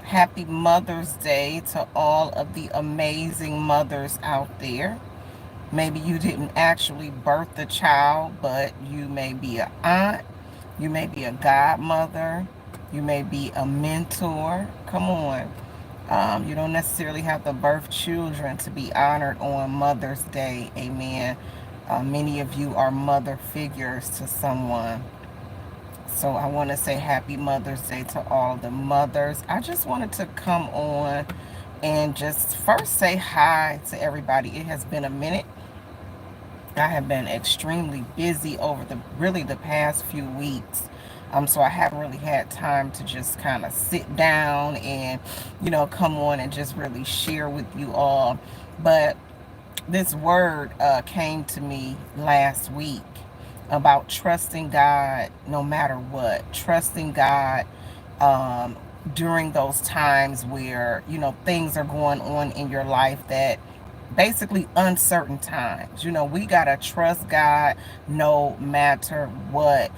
Happy Mother's Day to all of the amazing mothers out there. Maybe you didn't actually birth the child, but you may be an aunt, you may be a godmother, you may be a mentor. Come on. You don't necessarily have to birth children to be honored on Mother's Day. Amen. Many of you are mother figures to someone. So I want to say happy Mother's Day to all the mothers. I just wanted to come on and just first say hi to everybody. It has been a minute. I have been extremely busy over the past few weeks. So I haven't really had time to just kind of sit down and, come on and just really share with you all. But this word came to me last week about trusting God no matter what, trusting God um, during those times where, things are going on in your life that basically uncertain times. We got to trust God no matter what,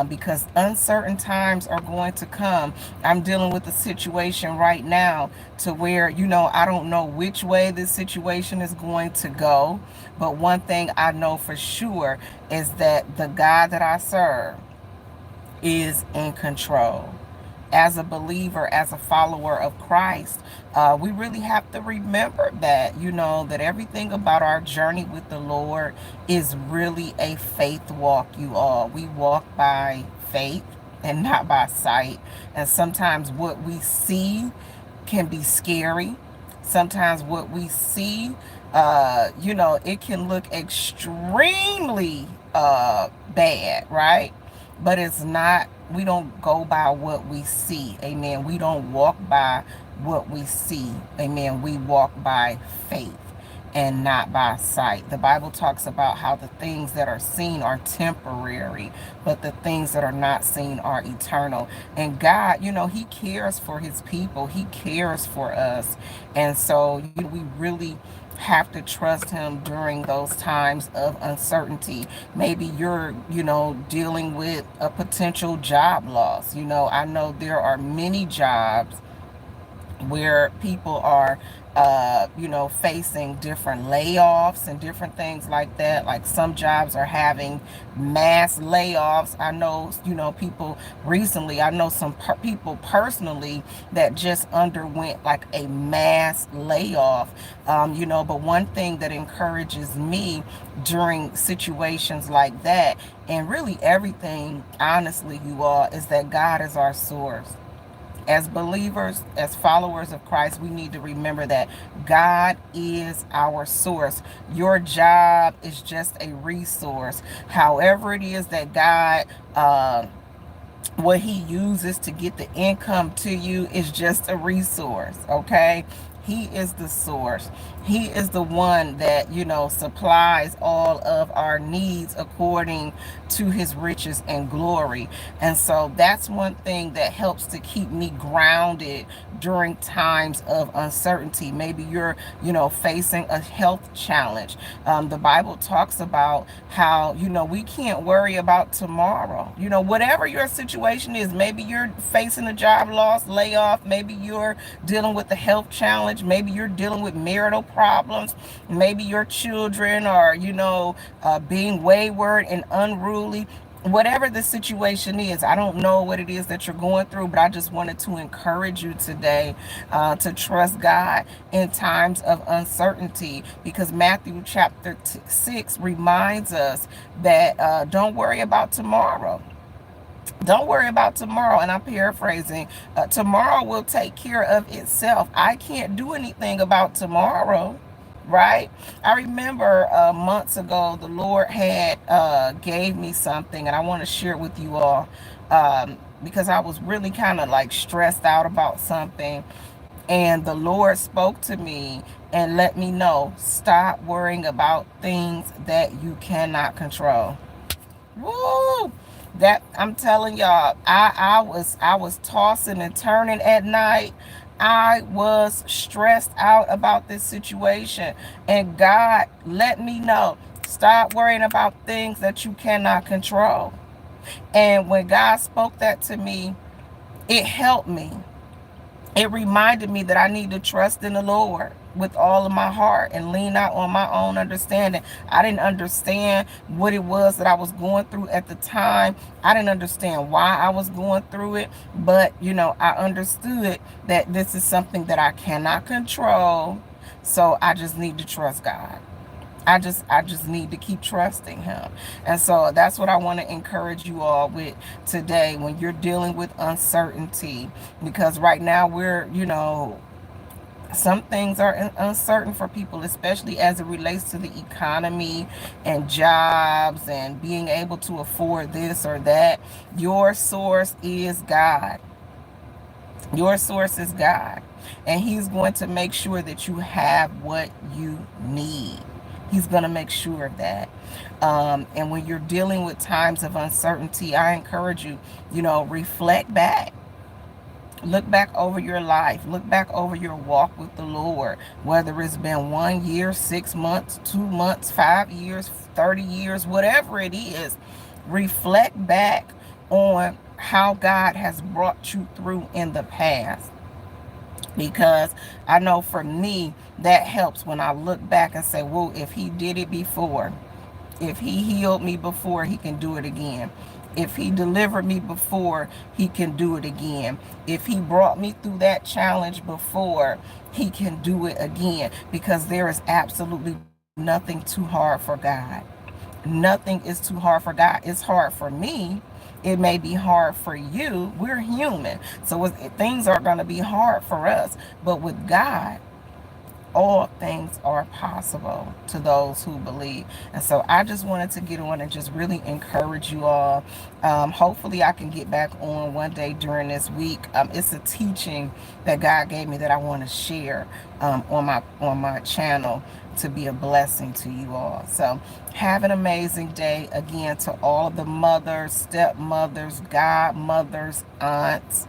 because uncertain times are going to come. I'm dealing with a situation right now to where, I don't know which way this situation is going to go. But one thing I know for sure is that the God that I serve is in control. As a believer, as a follower of Christ, we really have to remember that, that everything about our journey with the Lord is really a faith walk, you all. We walk by faith and not by sight. And sometimes what we see can be scary. Sometimes what we see, it can look extremely bad, right? But it's not. We don't go by what we see. Amen. We don't walk by what we see. Amen. We walk by faith and not by sight. The Bible talks about how the things that are seen are temporary, but the things that are not seen are eternal. And God, He cares for His people. He cares for us. And so we really have to trust Him during those times of uncertainty. Maybe you're, dealing with a potential job loss. I know there are many jobs where people are facing different layoffs and different things like that. Like some jobs are having mass layoffs. I know, people recently, I know some people personally that just underwent like a mass layoff. But one thing that encourages me during situations like that, and really everything, honestly, you all, is that God is our source. As believers, as followers of Christ, we need to remember that God is our source. Your job is just a resource. However it is that God, what He uses to get the income to you is just a resource, okay? He is the source. He is the one that, supplies all of our needs according to His riches and glory. And so that's one thing that helps to keep me grounded during times of uncertainty. Maybe you're, facing a health challenge. The Bible talks about how, we can't worry about tomorrow. Whatever your situation is, maybe you're facing a job loss, layoff, maybe you're dealing with a health challenge, maybe you're dealing with marital problems, maybe your children are, being wayward and unruly. Whatever the situation is, I don't know what it is that you're going through, but I just wanted to encourage you today to trust God in times of uncertainty, because Matthew chapter 6 reminds us that don't worry about tomorrow. Don't worry about tomorrow. And I'm paraphrasing. Tomorrow will take care of itself. I can't do anything about tomorrow. Right? I remember months ago, the Lord had gave me something, and I want to share it with you all, because I was really kind of like stressed out about something. And the Lord spoke to me and let me know, stop worrying about things that you cannot control. Woo! That, I'm telling y'all, I was tossing and turning at night. I was stressed out about this situation, and God let me know, stop worrying about things that you cannot control. And when God spoke that to me, it helped me. It reminded me that I need to trust in the Lord with all of my heart and lean out on my own understanding. I didn't understand what it was that I was going through at the time. I didn't understand why I was going through it, but I understood that this is something that I cannot control. So I just need to trust God. I just need to keep trusting him. And so that's what I want to encourage you all with today when you're dealing with uncertainty, because right now we're, some things are uncertain for people, especially as it relates to the economy and jobs and being able to afford this or that. Your source is God. Your source is God. And he's going to make sure that you have what you need. He's going to make sure of that. And when you're dealing with times of uncertainty, I encourage you, reflect back. Look back over your life. Look back over your walk with the Lord. Whether it's been 1 year, 6 months, 2 months, 5 years, 30 years, whatever it is, reflect back on how God has brought you through in the past. Because I know for me, that helps when I look back and say, well, if he did it before, if he healed me before, he can do it again. If he delivered me before, he can do it again. If he brought me through that challenge before, he can do it again. Because there is absolutely nothing too hard for God. Nothing is too hard for God. It's hard for me. It may be hard for you. We're human. So things are going to be hard for us. But with God, all things are possible to those who believe. And so I just wanted to get on and just really encourage you all. Hopefully I can get back on one day during this week. It's a teaching that God gave me that I want to share on my channel to be a blessing to you all. So have an amazing day. Again, to all of the mothers, stepmothers, godmothers, aunts,